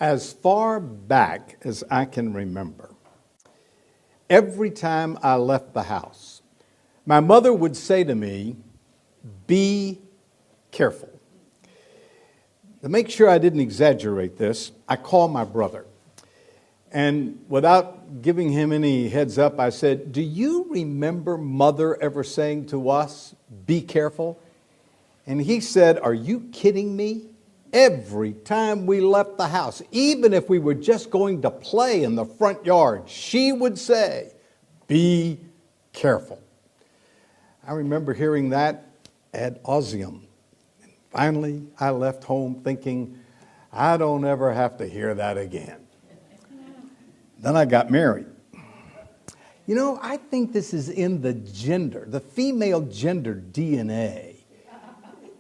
As far back as I can remember, every time I left the house, my mother would say to me, "Be careful." To make sure I didn't exaggerate this, I called my brother. And without giving him any heads up, I said, "Do you remember Mother ever saying to us, 'Be careful'?" And he said, "Are you kidding me?" Every time we left the house, even if we were just going to play in the front yard, she would say, "Be careful." I remember hearing that ad nauseum. Finally, I left home thinking, I don't ever have to hear that again. Then I got married. You know, I think this is in the female gender DNA.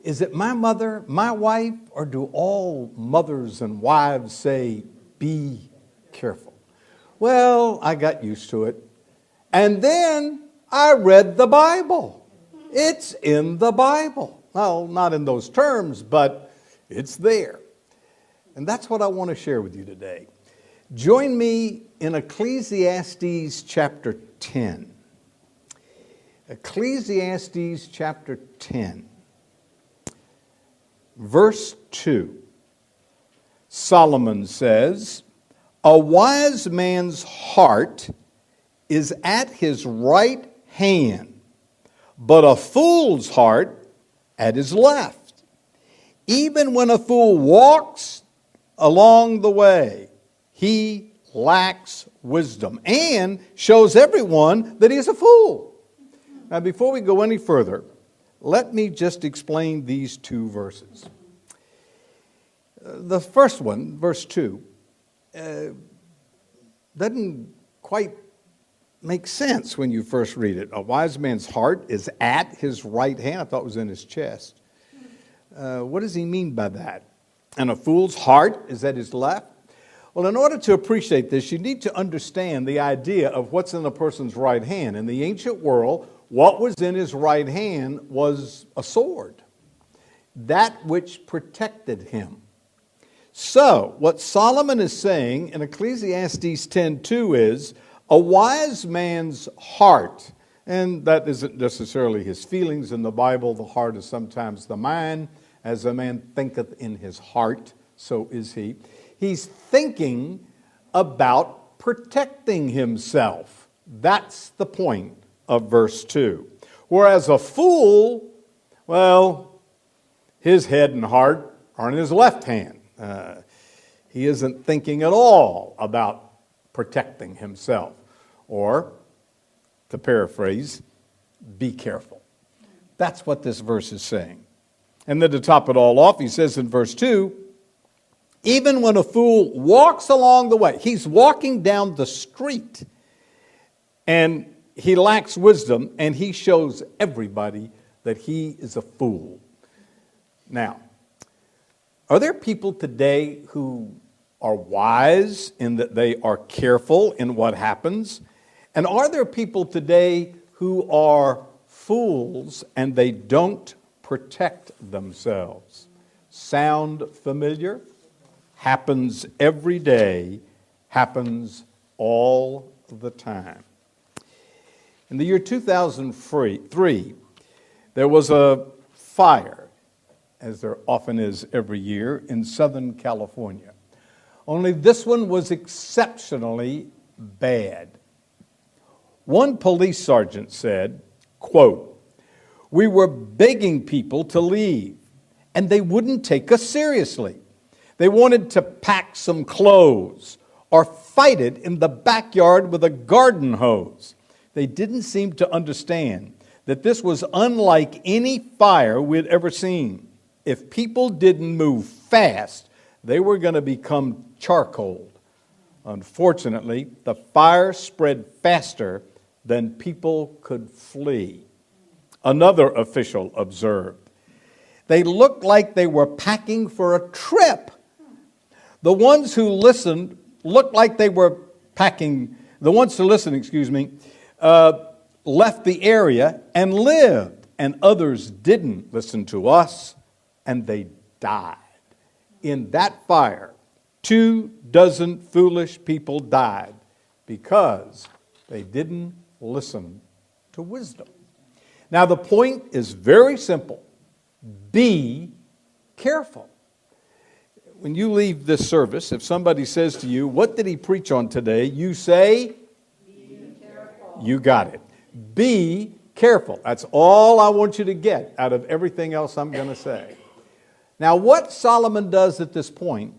Is it my mother, my wife, or do all mothers and wives say, "Be careful"? Well, I got used to it. And then I read the Bible. It's in the Bible. Well, not in those terms, but it's there. And that's what I want to share with you today. Join me in Ecclesiastes chapter 10. Ecclesiastes chapter 10. Verse 2, Solomon says, "A wise man's heart is at his right hand, but a fool's heart at his left. Even when a fool walks along the way, he lacks wisdom and shows everyone that he is a fool." Now, before we go any further, let me just explain these two verses. The first one, verse 2, doesn't quite make sense when you first read it. A wise man's heart is at his right hand. I thought it was in his chest. What does he mean by that? And a fool's heart is at his left? Well, in order to appreciate this, you need to understand the idea of what's in a person's right hand. In the ancient world, what was in his right hand was a sword, that which protected him. So, what Solomon is saying in Ecclesiastes 10:2 is, a wise man's heart, and that isn't necessarily his feelings. In the Bible, the heart is sometimes the mind. As a man thinketh in his heart, so is he. He's thinking about protecting himself. That's the point of verse 2. Whereas a fool, well, his head and heart are in his left hand. He isn't thinking at all about protecting himself. Or, to paraphrase, be careful. That's what this verse is saying. And then to top it all off, he says in verse 2, even when a fool walks along the way, he's walking down the street, and he lacks wisdom, and he shows everybody that he is a fool. Now, are there people today who are wise in that they are careful in what happens? And are there people today who are fools and they don't protect themselves? Sound familiar? Happens every day, happens all the time. In the year 2003, there was a fire, as there often is every year, in Southern California. Only this one was exceptionally bad. One police sergeant said, quote, "We were begging people to leave, and they wouldn't take us seriously. They wanted to pack some clothes or fight it in the backyard with a garden hose. They didn't seem to understand that this was unlike any fire we'd ever seen. If people didn't move fast, they were going to become charcoal. Unfortunately, the fire spread faster than people could flee." Another official observed, "They looked like they were packing for a trip. The ones who listened looked like they were packing, the ones who listened, left the area and lived, and others didn't listen to us, and they died." In that fire, 24 foolish people died because they didn't listen to wisdom. Now, the point is very simple. Be careful. When you leave this service, if somebody says to you, "What did he preach on today?" you say, "Be careful." You got it. Be careful. That's all I want you to get out of everything else I'm going to say. Now, what Solomon does at this point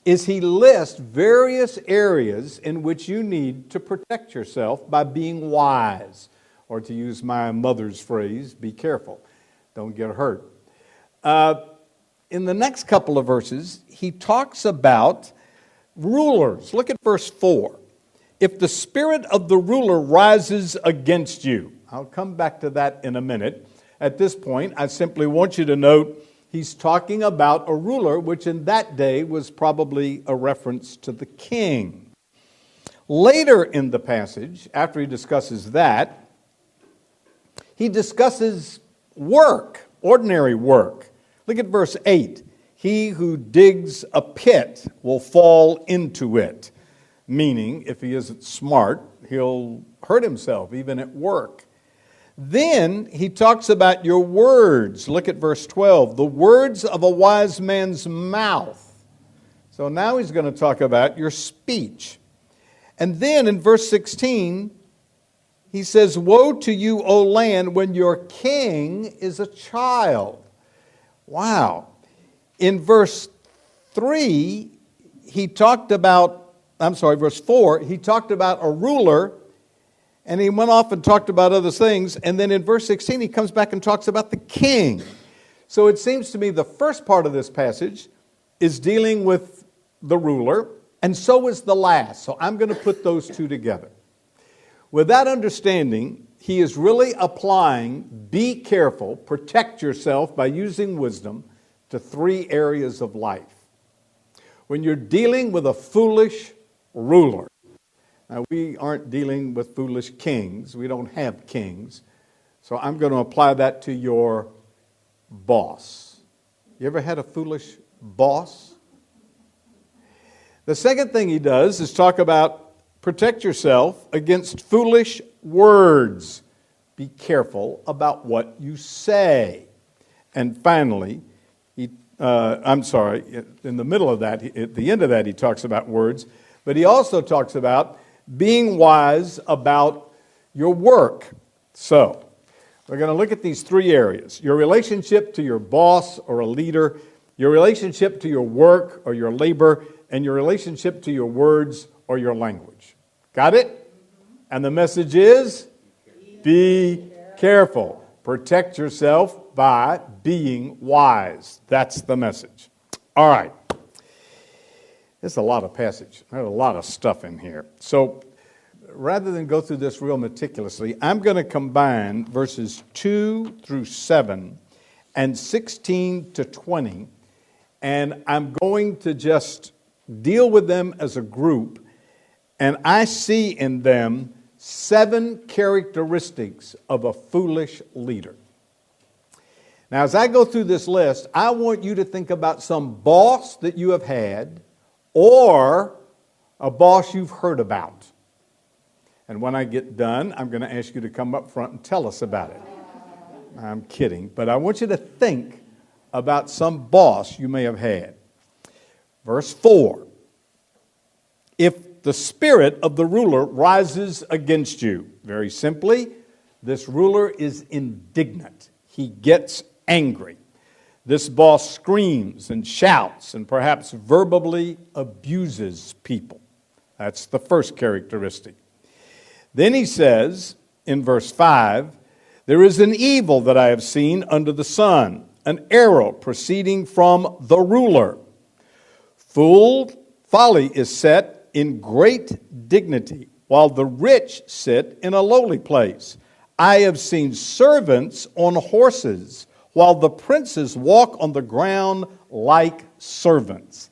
is he lists various areas in which you need to protect yourself by being wise. Or to use my mother's phrase, be careful. Don't get hurt. In the next couple of verses, he talks about rulers. Look at verse 4. If the spirit of the ruler rises against you. I'll come back to that in a minute. At this point, I simply want you to note he's talking about a ruler, which in that day was probably a reference to the king. Later in the passage, after he discusses that, he discusses work, ordinary work. Look at verse 8. He who digs a pit will fall into it. Meaning, if he isn't smart, he'll hurt himself, even at work. Then he talks about your words. Look at verse 12. The words of a wise man's mouth. So now he's going to talk about your speech. And then in verse 16, he says, woe to you, O land, when your king is a child. Wow. In verse 3, verse 4, he talked about a ruler, and he went off and talked about other things. And then in verse 16, he comes back and talks about the king. So it seems to me the first part of this passage is dealing with the ruler, and so is the last. So I'm going to put those two together. With that understanding, he is really applying be careful, protect yourself by using wisdom to three areas of life. When you're dealing with a foolish ruler, now we aren't dealing with foolish kings, we don't have kings, so I'm going to apply that to your boss. You ever had a foolish boss? The second thing he does is talk about protect yourself against foolish words. Be careful about what you say. And finally, in the middle of that, at the end of that, he talks about words, but he also talks about being wise about your work. So, we're going to look at these three areas. Your relationship to your boss or a leader, your relationship to your work or your labor, and your relationship to your words or your language. Got it? And the message is, be careful. Protect yourself by being wise. That's the message. All right. There's a lot of passage. There's a lot of stuff in here. So rather than go through this real meticulously, I'm going to combine verses 2 through 7 and 16 to 20, and I'm going to just deal with them as a group, and I see in them 7 characteristics of a foolish leader. Now, as I go through this list, I want you to think about some boss that you have had or a boss you've heard about. And when I get done, I'm going to ask you to come up front and tell us about it. I'm kidding, but I want you to think about some boss you may have had. Verse 4, if the spirit of the ruler rises against you, very simply, this ruler is indignant. He gets angry. This boss screams and shouts and perhaps verbally abuses people. That's the first characteristic. Then he says in verse 5, there is an evil that I have seen under the sun, an arrow proceeding from the ruler. Folly is set in great dignity, while the rich sit in a lowly place. I have seen servants on horses, while the princes walk on the ground like servants.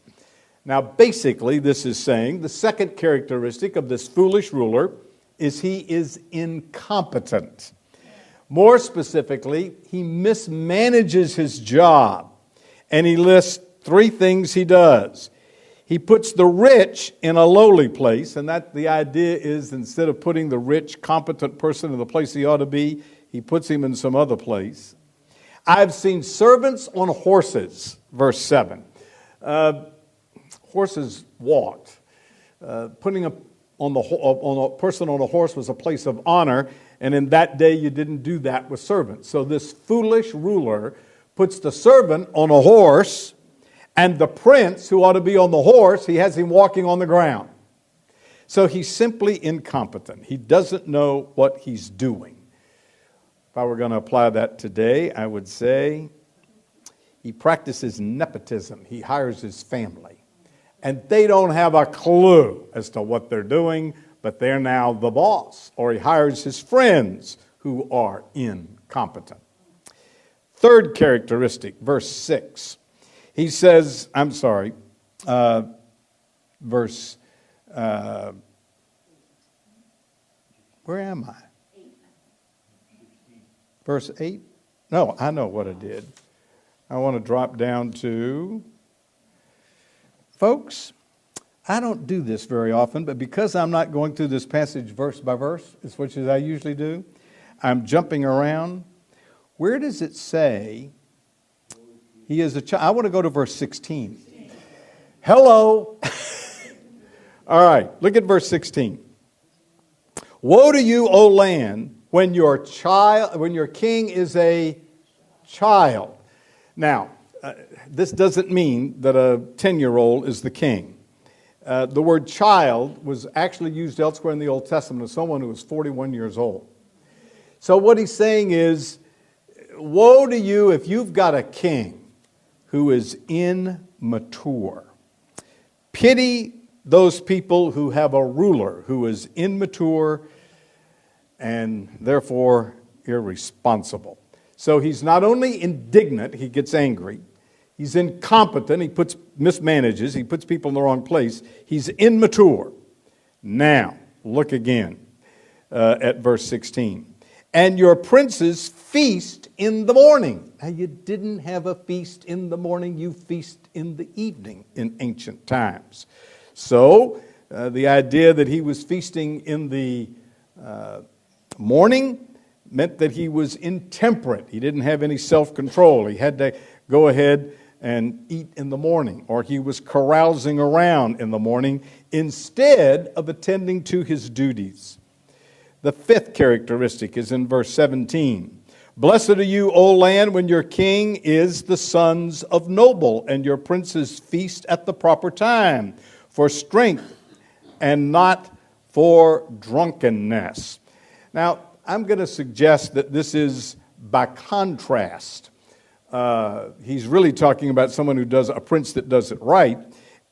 Now, basically, this is saying the second characteristic of this foolish ruler is he is incompetent. More specifically, he mismanages his job. And he lists 3 things he does. He puts the rich in a lowly place, and that the idea is instead of putting the rich, competent person in the place he ought to be, he puts him in some other place. I've seen servants on horses, verse 7. Horses walked. Putting on a person on a horse was a place of honor, and in that day you didn't do that with servants. So this foolish ruler puts the servant on a horse, and the prince, who ought to be on the horse, he has him walking on the ground. So he's simply incompetent. He doesn't know what he's doing. If I were going to apply that today, I would say he practices nepotism. He hires his family. And they don't have a clue as to what they're doing, but they're now the boss. Or he hires his friends who are incompetent. Third characteristic, verse 6. He says, verse, where am I? Verse 8? No, I know what I did. I want to drop down to, folks, I don't do this very often, but because I'm not going through this passage verse by verse, which is I usually do, I'm jumping around. Where does it say he is a child? I want to go to verse 16. Hello. All right, look at verse 16. Woe to you, O land, when your king is a child. Now, this doesn't mean that a 10-year-old is the king. The word child was actually used elsewhere in the Old Testament of someone who was 41 years old. So what he's saying is, woe to you if you've got a king who is immature. Pity those people who have a ruler who is immature and therefore irresponsible. So he's not only indignant, he gets angry. He's incompetent, he mismanages, he puts people in the wrong place. He's immature. Now, look again at verse 16. And your princes feast in the morning. Now, you didn't have a feast in the morning, you feast in the evening in ancient times. So, the idea that he was feasting in the morning meant that he was intemperate. He didn't have any self-control. He had to go ahead and eat in the morning, or he was carousing around in the morning instead of attending to his duties. The fifth characteristic is in verse 17. Blessed are you, O land, when your king is the sons of noble, and your princes feast at the proper time, for strength and not for drunkenness. Now, I'm going to suggest that this is by contrast. He's really talking about someone who does a prince that does it right,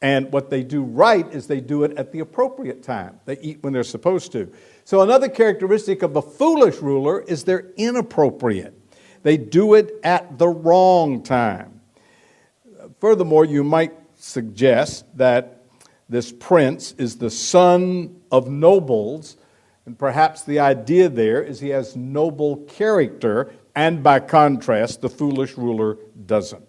and what they do right is they do it at the appropriate time. They eat when they're supposed to. So another characteristic of a foolish ruler is they're inappropriate. They do it at the wrong time. Furthermore, you might suggest that this prince is the son of nobles, and perhaps the idea there is he has noble character, and by contrast, the foolish ruler doesn't.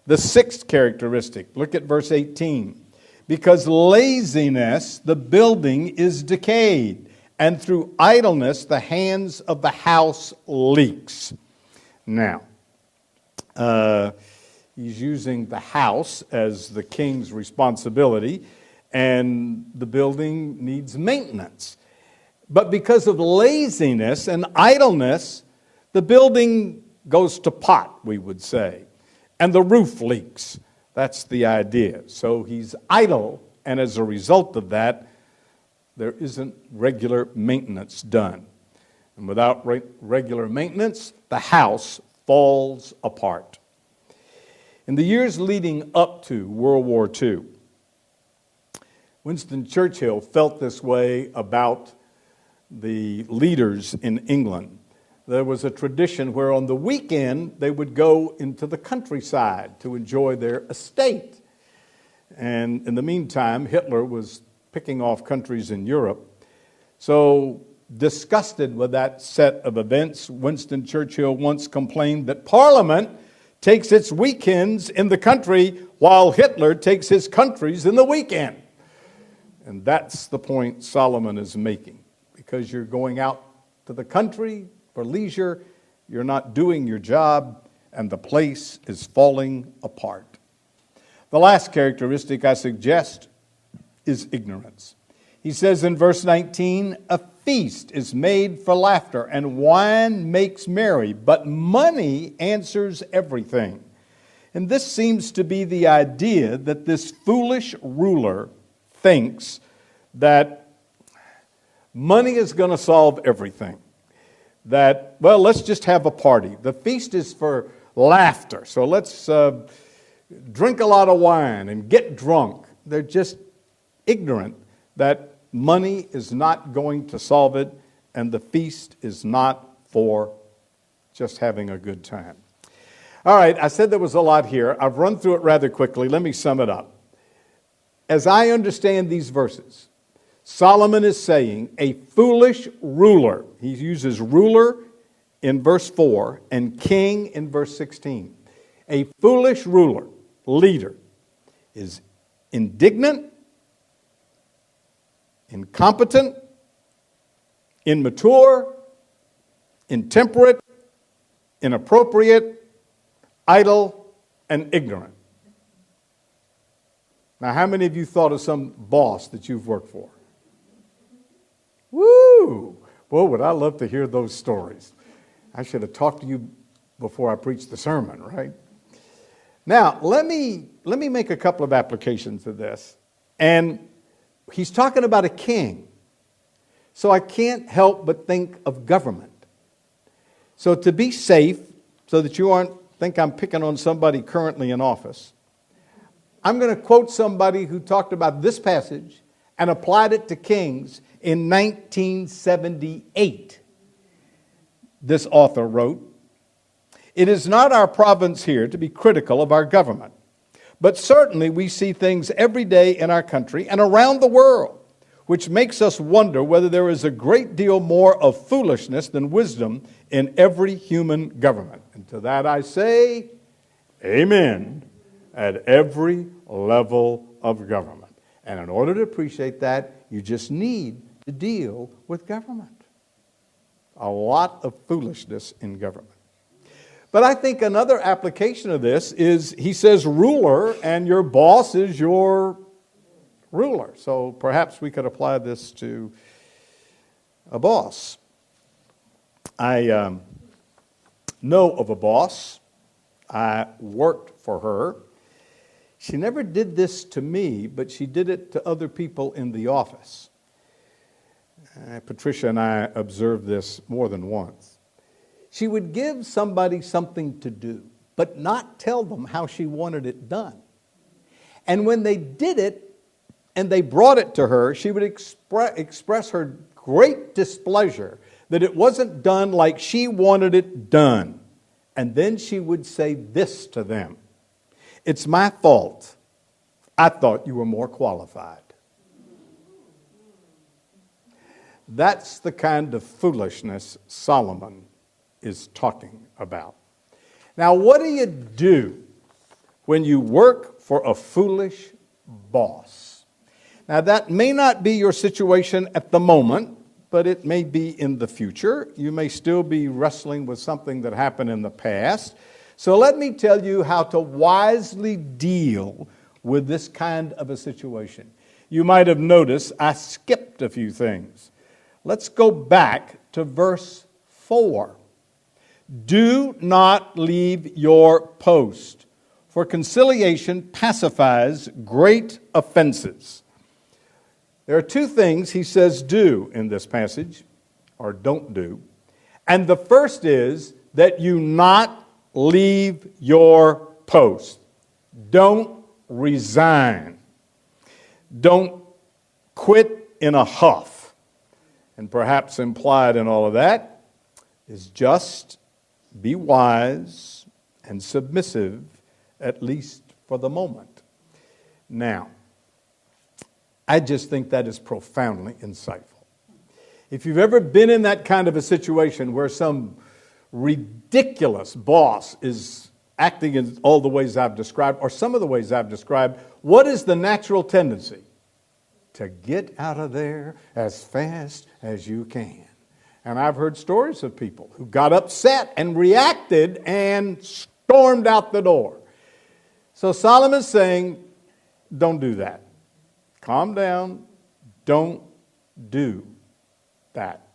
The sixth characteristic, look at verse 18. Because laziness, the building is decayed, and through idleness, the hands of the house leaks. Now, he's using the house as the king's responsibility, and the building needs maintenance. But because of laziness and idleness, the building goes to pot, we would say, and the roof leaks. That's the idea. So he's idle, and as a result of that, there isn't regular maintenance done. And without regular maintenance, the house falls apart. In the years leading up to World War II, Winston Churchill felt this way about the leaders in England. There was a tradition where on the weekend they would go into the countryside to enjoy their estate. And in the meantime, Hitler was picking off countries in Europe. So, disgusted with that set of events, Winston Churchill once complained that Parliament takes its weekends in the country while Hitler takes his countries in the weekend. And that's the point Solomon is making. Because you're going out to the country for leisure, you're not doing your job, and the place is falling apart. The last characteristic I suggest is ignorance. He says in verse 19, a feast is made for laughter, and wine makes merry, but money answers everything. And this seems to be the idea that this foolish ruler thinks that money is going to solve everything. That, well, let's just have a party. The feast is for laughter, so let's drink a lot of wine and get drunk. They're just ignorant that money is not going to solve it, and the feast is not for just having a good time. All right, I said there was a lot here. I've run through it rather quickly. Let me sum it up. As I understand these verses, Solomon is saying a foolish ruler, he uses ruler in verse 4 and king in verse 16. A foolish ruler, leader, is indignant, incompetent, immature, intemperate, inappropriate, idle, and ignorant. Now, how many of you thought of some boss that you've worked for? Woo! Boy, would I love to hear those stories. I should have talked to you before I preached the sermon, right? Now, let me make a couple of applications of this. And he's talking about a king. So I can't help but think of government. So to be safe, so that you aren't think I'm picking on somebody currently in office, I'm going to quote somebody who talked about this passage and applied it to kings in 1978. This author wrote, "It is not our province here to be critical of our government, but certainly we see things every day in our country and around the world, which makes us wonder whether there is a great deal more of foolishness than wisdom in every human government." And to that I say, amen, at every level of government. And in order to appreciate that, you just need to deal with government. A lot of foolishness in government. But I think another application of this is, he says ruler, and your boss is your ruler. So perhaps we could apply this to a boss. I know of a boss. I worked for her. She never did this to me, but she did it to other people in the office. Patricia and I observed this more than once. She would give somebody something to do, but not tell them how she wanted it done. And when they did it and they brought it to her, she would express her great displeasure that it wasn't done like she wanted it done. And then she would say this to them: "It's my fault. I thought you were more qualified." That's the kind of foolishness Solomon is talking about. Now, what do you do when you work for a foolish boss? Now, that may not be your situation at the moment, but it may be in the future. You may still be wrestling with something that happened in the past. So let me tell you how to wisely deal with this kind of a situation. You might have noticed I skipped a few things. Let's go back to verse 4. "Do not leave your post, for conciliation pacifies great offenses." There are two things he says do in this passage, or don't do. And the first is that you not leave your post. Don't resign. Don't quit in a huff. And perhaps implied in all of that is just be wise and submissive, at least for the moment. Now, I just think that is profoundly insightful. If you've ever been in that kind of a situation where some ridiculous boss is acting in all the ways I've described, or some of the ways I've described, what is the natural tendency? To get out of there as fast as you can. And I've heard stories of people who got upset and reacted and stormed out the door. So Solomon's saying, don't do that. Calm down. Don't do that.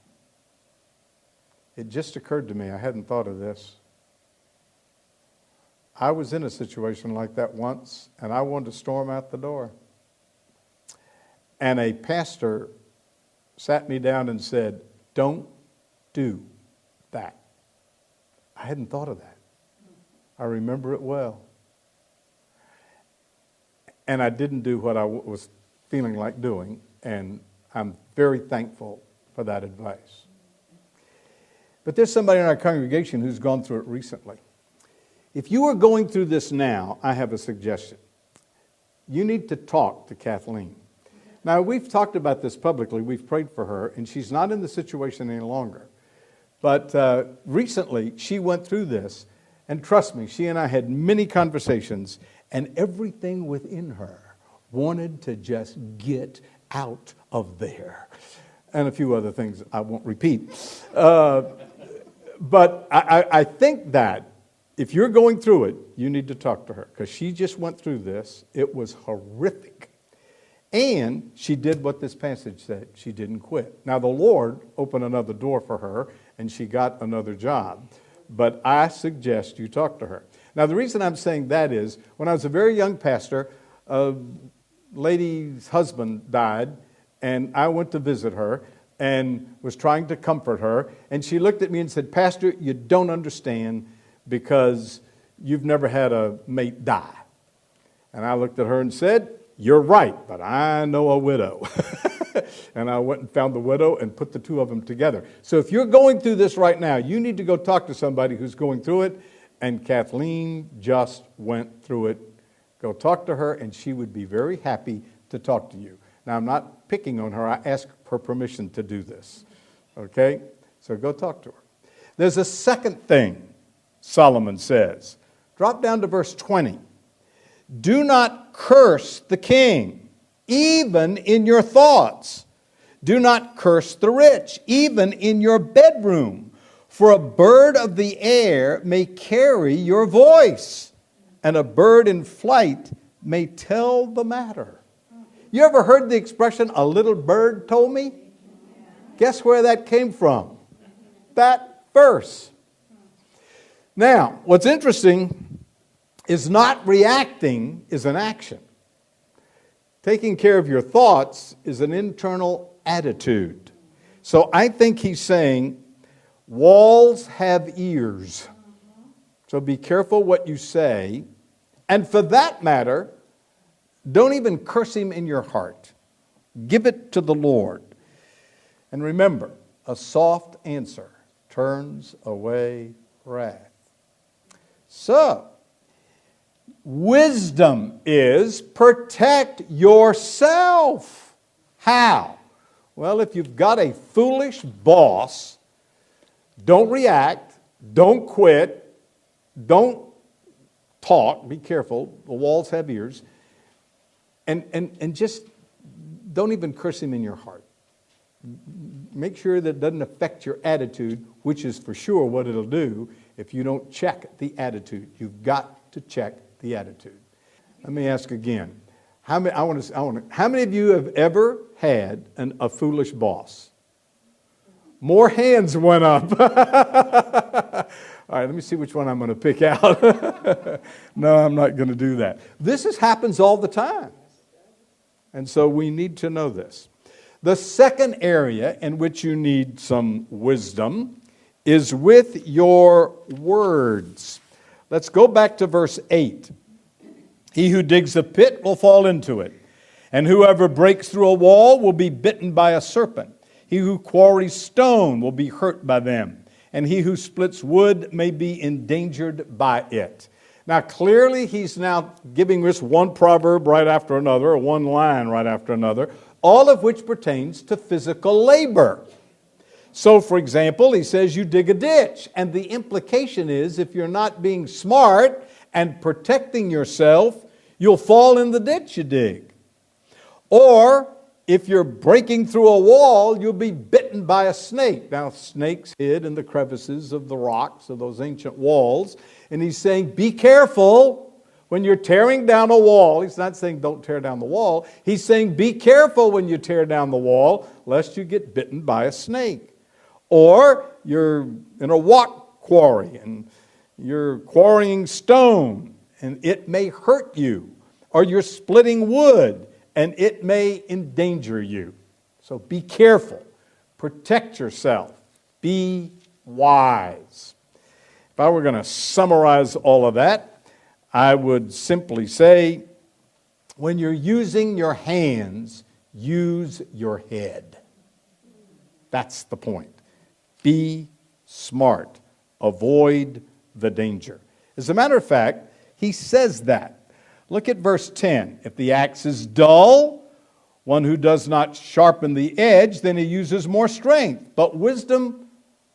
It just occurred to me, I hadn't thought of this. I was in a situation like that once, and I wanted to storm out the door. And a pastor sat me down and said, don't do that. I hadn't thought of that. I remember it well. And I didn't do what I was feeling like doing, and I'm very thankful for that advice. But there's somebody in our congregation who's gone through it recently. If you are going through this now, I have a suggestion. You need to talk to Kathleen. Now, we've talked about this publicly. We've prayed for her, and she's not in the situation any longer. But recently, she went through this, and trust me, she and I had many conversations, and everything within her wanted to just get out of there. And a few other things I won't repeat. But I think that if you're going through it, you need to talk to her, because she just went through this. It was horrific. And she did what this passage said. She didn't quit. Now, the Lord opened another door for her, and she got another job. But I suggest you talk to her. Now, the reason I'm saying that is, when I was a very young pastor, a lady's husband died, and I went to visit her and was trying to comfort her. And she looked at me and said, Pastor, you don't understand, because you've never had a mate die. And I looked at her and said, you're right, but I know a widow. And I went and found the widow and put the two of them together. So if you're going through this right now, you need to go talk to somebody who's going through it. And Kathleen just went through it. Go talk to her, and she would be very happy to talk to you. Now, I'm not picking on her. I asked her permission to do this. Okay? So go talk to her. There's a second thing Solomon says. Drop down to verse 20. Do not curse the king, even in your thoughts. Do not curse the rich, even in your bedroom. For a bird of the air may carry your voice, and a bird in flight may tell the matter. You ever heard the expression, a little bird told me? Guess where that came from? That verse. Now, what's interesting is not reacting is an action. Taking care of your thoughts is an internal attitude. So I think he's saying, walls have ears. So be careful what you say. And for that matter, don't even curse him in your heart. Give it to the Lord. And remember, a soft answer turns away wrath. So, wisdom is protect yourself. How? Well, if you've got a foolish boss, don't react, don't quit, don't talk, be careful, the walls have ears, and just don't even curse him in your heart. Make sure that it doesn't affect your attitude, which is for sure what it'll do if you don't check the attitude. You've got to check the attitude. Let me ask again. How many of you have ever had a foolish boss? More hands went up. All right, let me see which one I'm going to pick out. No, I'm not going to do that. This happens all the time. And so we need to know this. The second area in which you need some wisdom is with your words. Let's go back to verse 8. He who digs a pit will fall into it, and whoever breaks through a wall will be bitten by a serpent. He who quarries stone will be hurt by them, and he who splits wood may be endangered by it. Now, clearly, he's now giving us one proverb right after another, or one line right after another, all of which pertains to physical labor. So, for example, he says you dig a ditch, and the implication is if you're not being smart and protecting yourself, you'll fall in the ditch you dig. Or if you're breaking through a wall, you'll be bitten by a snake. Now, snakes hid in the crevices of the rocks of those ancient walls. And he's saying, be careful when you're tearing down a wall. He's not saying don't tear down the wall. He's saying be careful when you tear down the wall, lest you get bitten by a snake. Or you're in a rock quarry and you're quarrying stone and it may hurt you. Or you're splitting wood and it may endanger you. So be careful. Protect yourself. Be wise. If I were going to summarize all of that, I would simply say, when you're using your hands, use your head. That's the point. Be smart. Avoid the danger. As a matter of fact, he says that. Look at verse 10. If the axe is dull, one who does not sharpen the edge, then he uses more strength. But wisdom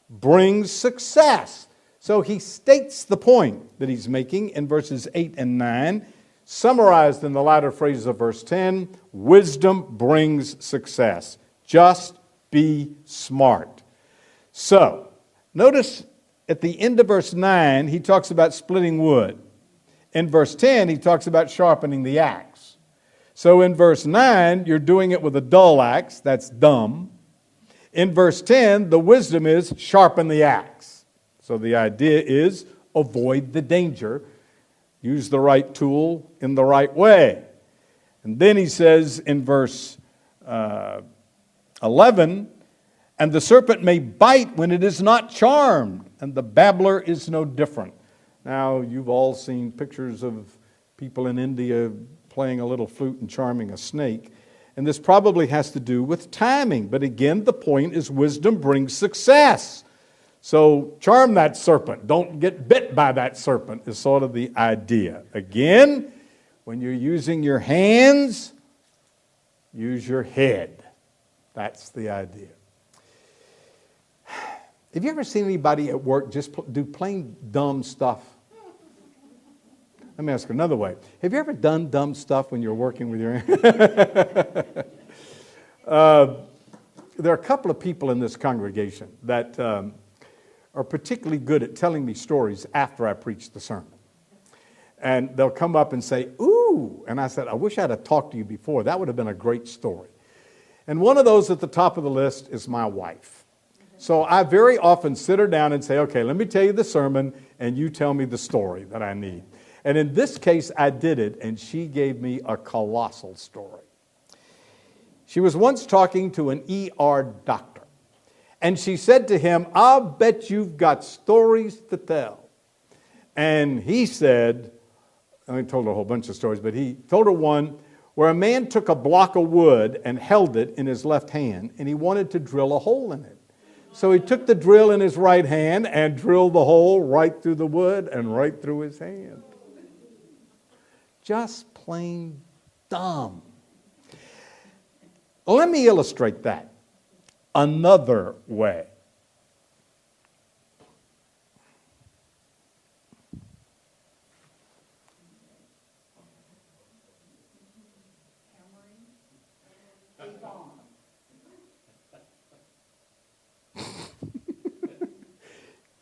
brings success. So he states the point that he's making in verses 8 and 9, summarized in the latter phrases of verse 10, wisdom brings success. Just be smart. So, notice at the end of verse 9, he talks about splitting wood. In verse 10, he talks about sharpening the axe. So in verse 9, you're doing it with a dull axe. That's dumb. In verse 10, the wisdom is sharpen the axe. So the idea is avoid the danger. Use the right tool in the right way. And then he says in verse 11, and the serpent may bite when it is not charmed, and the babbler is no different. Now, you've all seen pictures of people in India playing a little flute and charming a snake. And this probably has to do with timing. But again, the point is wisdom brings success. So charm that serpent. Don't get bit by that serpent is sort of the idea. Again, when you're using your hands, use your head. That's the idea. Have you ever seen anybody at work just do plain dumb stuff? Let me ask another way. Have you ever done dumb stuff when you're working with your hands? There are a couple of people in this congregation that are particularly good at telling me stories after I preach the sermon. And they'll come up and say, ooh, and I said, I wish I'd have talked to you before. That would have been a great story. And one of those at the top of the list is my wife. So I very often sit her down and say, okay, let me tell you the sermon, and you tell me the story that I need. And in this case, I did it, and she gave me a colossal story. She was once talking to an ER doctor, and she said to him, I'll bet you've got stories to tell. And he said, I told her a whole bunch of stories, but he told her one where a man took a block of wood and held it in his left hand, and he wanted to drill a hole in it. So he took the drill in his right hand and drilled the hole right through the wood and right through his hand. Just plain dumb. Let me illustrate that another way.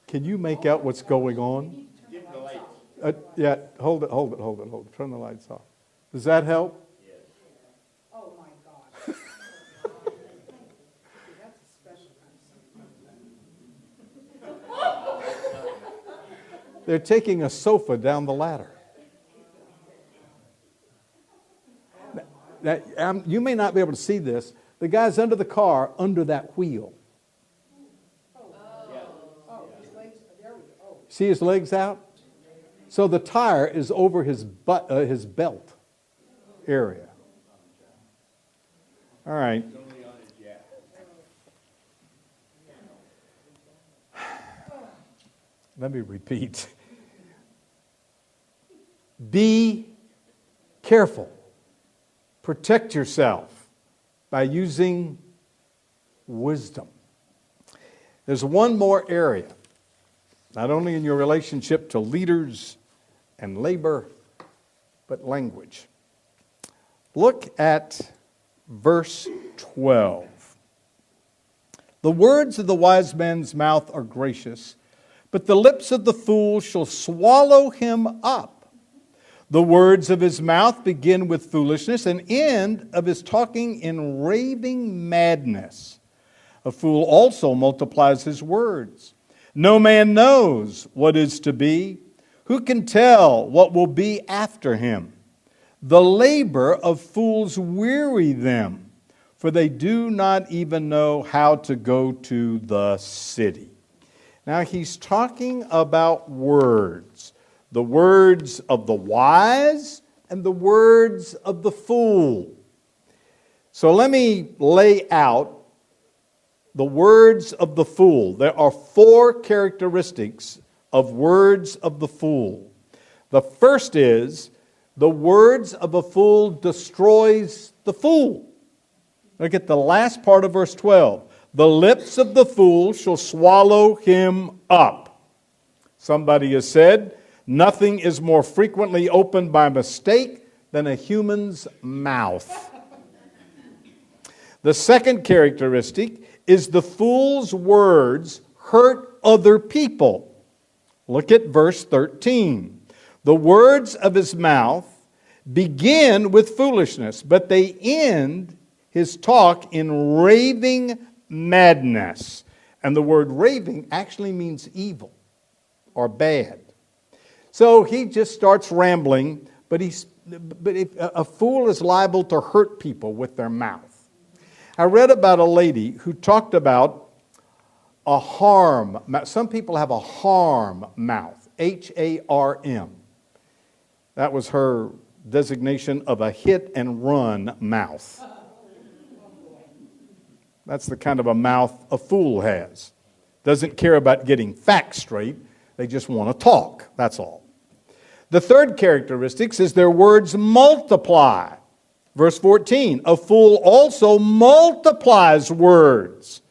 Can you make out what's going on? Yeah, hold it. Turn the lights off. Does that help? Yes. Oh my God. That's a special kind of. They're taking a sofa down the ladder. Now, you may not be able to see this. The guy's under the car, under that wheel. See his legs out? So the tire is over his butt, his belt area. All right. Let me repeat. Be careful. Protect yourself by using wisdom. There's one more area. Not only in your relationship to leaders and labor, but language. Look at verse 12. The words of the wise man's mouth are gracious, but the lips of the fool shall swallow him up. The words of his mouth begin with foolishness, and end of his talking in raving madness. A fool also multiplies his words. No man knows what is to be. Who can tell what will be after him? The labor of fools weary them, for they do not even know how to go to the city. Now he's talking about words. The words of the wise and the words of the fool. So let me lay out the words of the fool. There are 4 characteristics of words of the fool. The first is, the words of a fool destroys the fool. Look at the last part of verse 12. The lips of the fool shall swallow him up. Somebody has said, nothing is more frequently opened by mistake than a human's mouth. The second characteristic is the fool's words hurt other people. Look at verse 13. The words of his mouth begin with foolishness, but they end his talk in raving madness. And the word raving actually means evil or bad. So he just starts rambling, but a fool is liable to hurt people with their mouth. I read about a lady who talked about a harm. Some people have a harm mouth, H-A-R-M. That was her designation of a hit and run mouth. That's the kind of a mouth a fool has. Doesn't care about getting facts straight. They just want to talk. That's all. The third characteristic is their words multiply. Verse 14, a fool also multiplies words.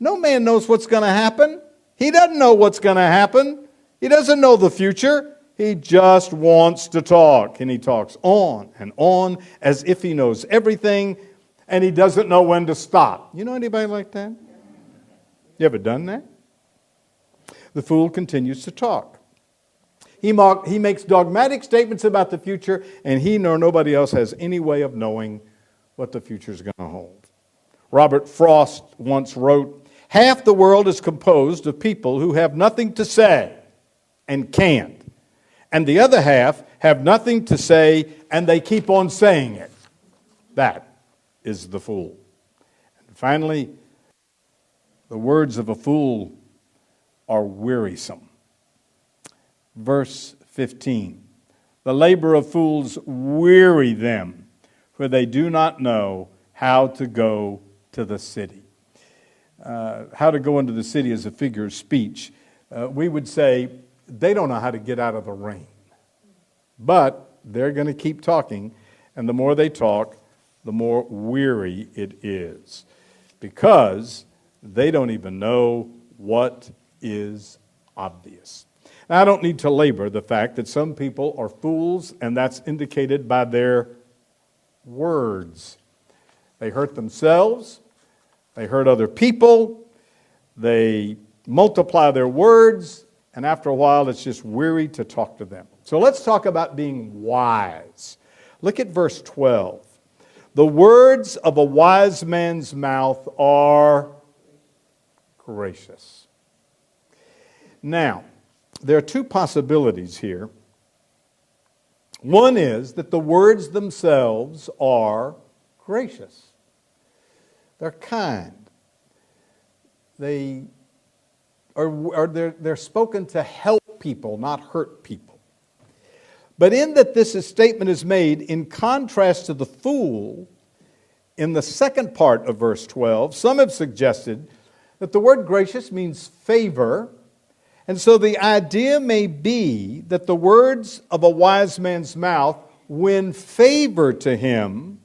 No man knows what's going to happen. He doesn't know what's going to happen. He doesn't know the future. He just wants to talk. And he talks on and on as if he knows everything, and he doesn't know when to stop. You know anybody like that? You ever done that? The fool continues to talk. He makes dogmatic statements about the future, and he nor nobody else has any way of knowing what the future is going to hold. Robert Frost once wrote, half the world is composed of people who have nothing to say and can't, and the other half have nothing to say and they keep on saying it. That is the fool. And finally, the words of a fool are wearisome. Verse 15, the labor of fools weary them, for they do not know how to go to the city. How to go into the city is a figure of speech. We would say they don't know how to get out of the rain. But they're going to keep talking, and the more they talk, the more weary it is, because they don't even know what is obvious. Now, I don't need to labor the fact that some people are fools, and that's indicated by their words. They hurt themselves, they hurt other people, they multiply their words, and after a while it's just weary to talk to them. So let's talk about being wise. Look at verse 12. The words of a wise man's mouth are gracious. Now, there are 2 possibilities here. One is that the words themselves are gracious. They're kind. They're spoken to help people, not hurt people. But in that this statement is made in contrast to the fool, in the second part of verse 12, some have suggested that the word gracious means favor. And so the idea may be that the words of a wise man's mouth win favor to him,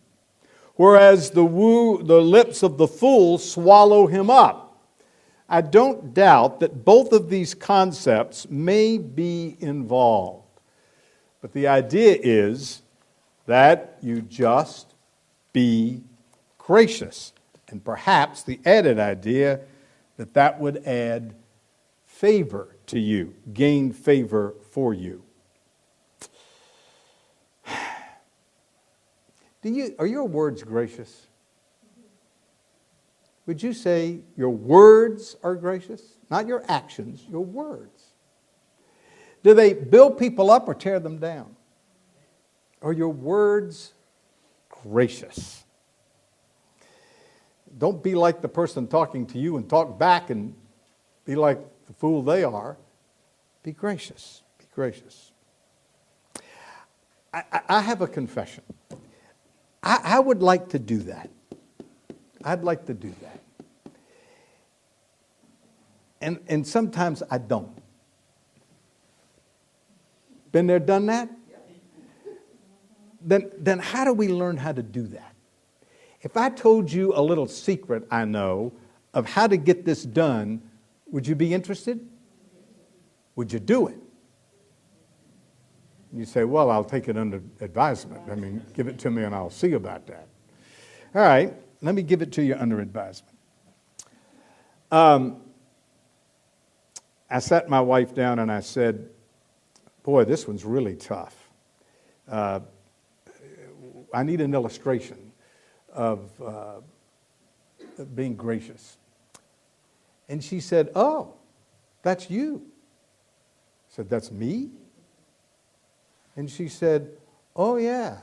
whereas the lips of the fool swallow him up. I don't doubt that both of these concepts may be involved. But the idea is that you just be gracious. And perhaps the added idea that that would add favor to you, gain favor for you. Are your words gracious? Would you say your words are gracious? Not your actions, your words. Do they build people up or tear them down? Are your words gracious? Don't be like the person talking to you and talk back and be like the fool they are. Be gracious. Be gracious. I have a confession. I would like to do that. I'd like to do that. And sometimes I don't. Been there, done that? Then how do we learn how to do that? If I told you a little secret I know of how to get this done, would you be interested? Would you do it? You say, well, I'll take it under advisement. I mean, give it to me and I'll see about that. All right, let me give it to you under advisement. I sat my wife down and I said, boy, this one's really tough. I need an illustration of being gracious. And she said, oh, that's you. I said, that's me? And she said, oh, yeah.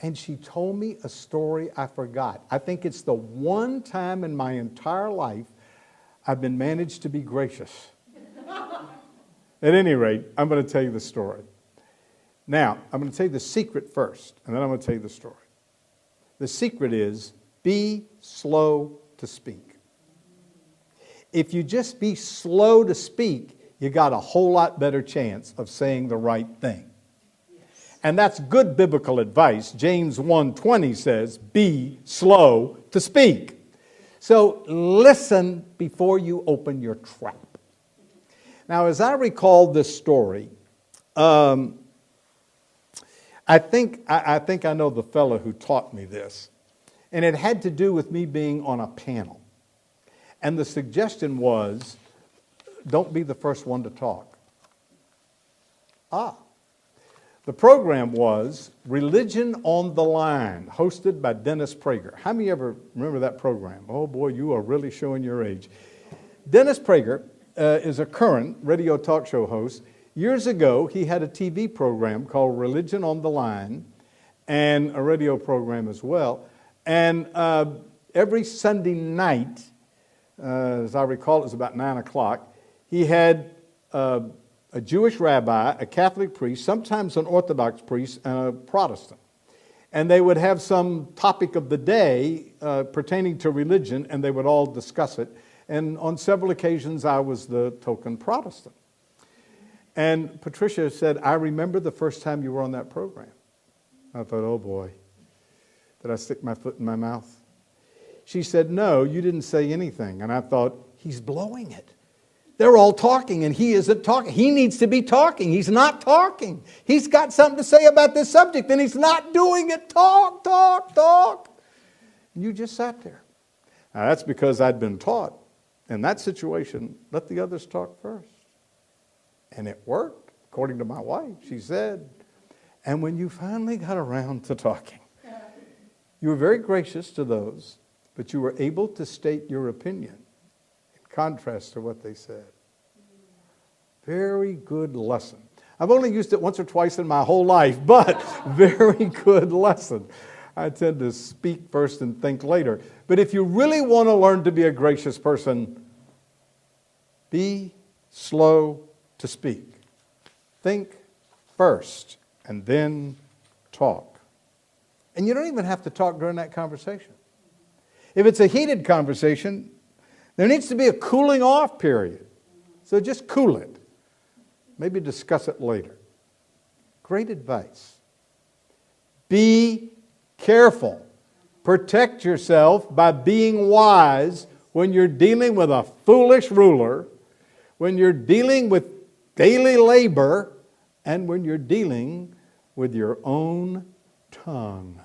And she told me a story I forgot. I think it's the one time in my entire life I've been managed to be gracious. At any rate, I'm going to tell you the story. Now, I'm going to tell you the secret first, and then I'm going to tell you the story. The secret is be slow to speak. If you just be slow to speak, you got a whole lot better chance of saying the right thing. And that's good biblical advice. James 1:20 says, be slow to speak. So listen before you open your trap. Now, as I recall this story, I think I know the fellow who taught me this. And it had to do with me being on a panel. And the suggestion was, don't be the first one to talk. The program was Religion on the Line, hosted by Dennis Prager. How many ever remember that program? Oh boy, you are really showing your age. Dennis Prager is a current radio talk show host. Years ago, he had a TV program called Religion on the Line and a radio program as well. And every Sunday night, as I recall, it was about 9 o'clock, he had a Jewish rabbi, a Catholic priest, sometimes an Orthodox priest, and a Protestant. And they would have some topic of the day pertaining to religion, and they would all discuss it. And on several occasions, I was the token Protestant. And Patricia said, I remember the first time you were on that program. I thought, oh boy, did I stick my foot in my mouth? She said, no, you didn't say anything. And I thought, he's blowing it. They're all talking and he isn't talking. He needs to be talking. He's not talking. He's got something to say about this subject and he's not doing it. Talk, talk, talk. And you just sat there. Now that's because I'd been taught in that situation, let the others talk first. And it worked, according to my wife. She said, and when you finally got around to talking, you were very gracious to those, but you were able to state your opinion in contrast to what they said. Very good lesson. I've only used it once or twice in my whole life, but very good lesson. I tend to speak first and think later. But if you really want to learn to be a gracious person, be slow to speak. Think first and then talk. And you don't even have to talk during that conversation. If it's a heated conversation, there needs to be a cooling off period. So just cool it. Maybe discuss it later. Great advice. Be careful. Protect yourself by being wise when you're dealing with a foolish ruler, when you're dealing with daily labor, and when you're dealing with your own tongue.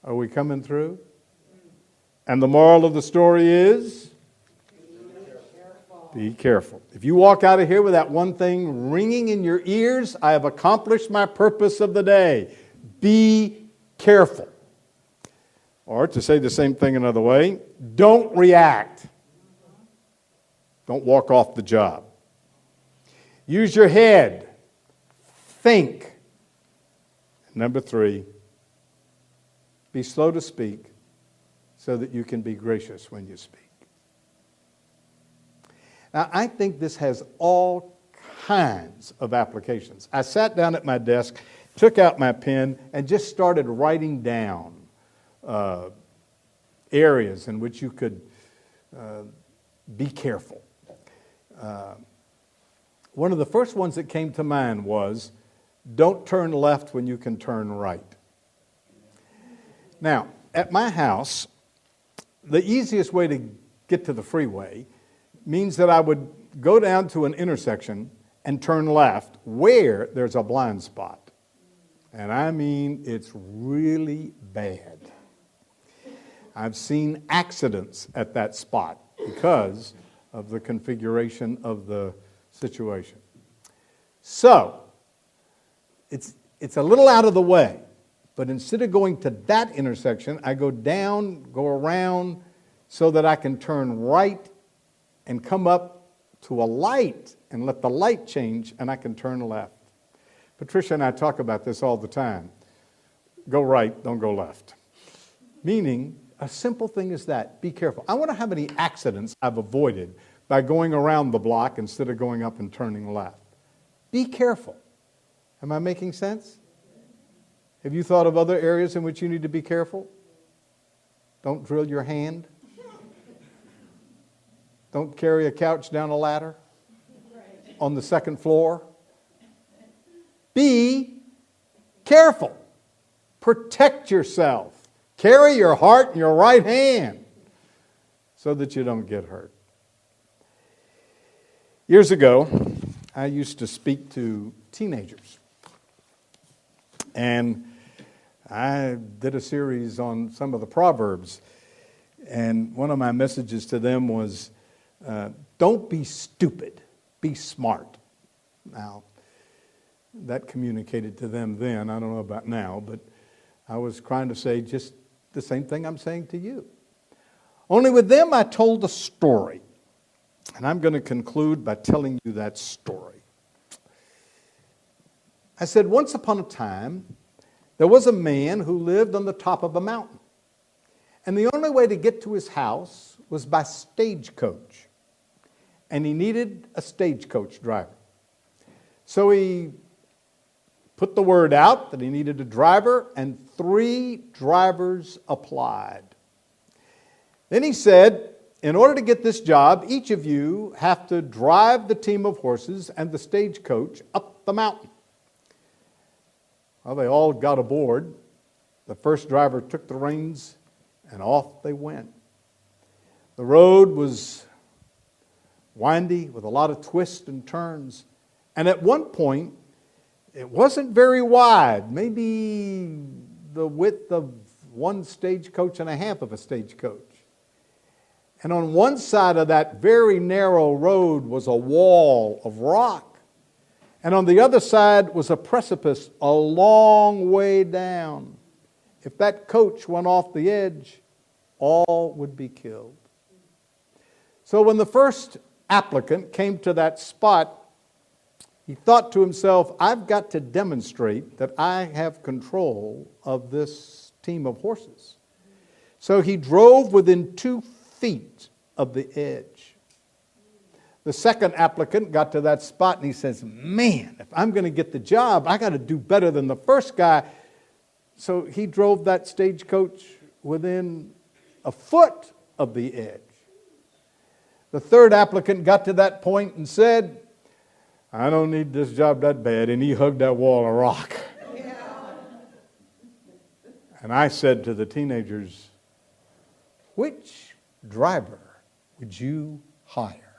Are we coming through? And the moral of the story is? Be careful. If you walk out of here with that one thing ringing in your ears, I have accomplished my purpose of the day. Be careful. Or to say the same thing another way, don't react. Don't walk off the job. Use your head. Think. Number 3, be slow to speak so that you can be gracious when you speak. Now, I think this has all kinds of applications. I sat down at my desk, took out my pen, and just started writing down areas in which you could be careful. One of the first ones that came to mind was, don't turn left when you can turn right. Now, at my house, the easiest way to get to the freeway means that I would go down to an intersection and turn left where there's a blind spot. And I mean, it's really bad. I've seen accidents at that spot because of the configuration of the situation. So, it's a little out of the way. But instead of going to that intersection, I go down, go around, so that I can turn right and come up to a light and let the light change, and I can turn left. Patricia and I talk about this all the time. Go right, don't go left. Meaning, a simple thing is that. Be careful. I wonder how many accidents I've avoided by going around the block instead of going up and turning left. Be careful. Am I making sense? Have you thought of other areas in which you need to be careful? Don't drill your hand. Don't carry a couch down a ladder on the second floor. Be careful. Protect yourself. Carry your heart in your right hand so that you don't get hurt. Years ago, I used to speak to teenagers. And I did a series on some of the Proverbs. And one of my messages to them was, don't be stupid, be smart. Now, that communicated to them then. I don't know about now, but I was trying to say just the same thing I'm saying to you. Only with them, I told a story. And I'm going to conclude by telling you that story. I said, once upon a time, there was a man who lived on the top of a mountain. And the only way to get to his house was by stagecoach. And he needed a stagecoach driver. So he put the word out that he needed a driver, and 3 drivers applied. Then he said, in order to get this job, each of you have to drive the team of horses and the stagecoach up the mountain. Well, they all got aboard. The first driver took the reins, and off they went. The road was windy with a lot of twists and turns. And at one point, it wasn't very wide, maybe the width of 1 stagecoach and a half of a stagecoach. And on one side of that very narrow road was a wall of rock. And on the other side was a precipice a long way down. If that coach went off the edge, all would be killed. So when the first applicant came to that spot, he thought to himself, I've got to demonstrate that I have control of this team of horses. So he drove within 2 feet of the edge. The second applicant got to that spot and he says, man, if I'm going to get the job, I got to do better than the first guy. So he drove that stagecoach within a foot of the edge. The third applicant got to that point and said, I don't need this job that bad. And he hugged that wall of rock. Yeah. And I said to the teenagers, which driver would you hire?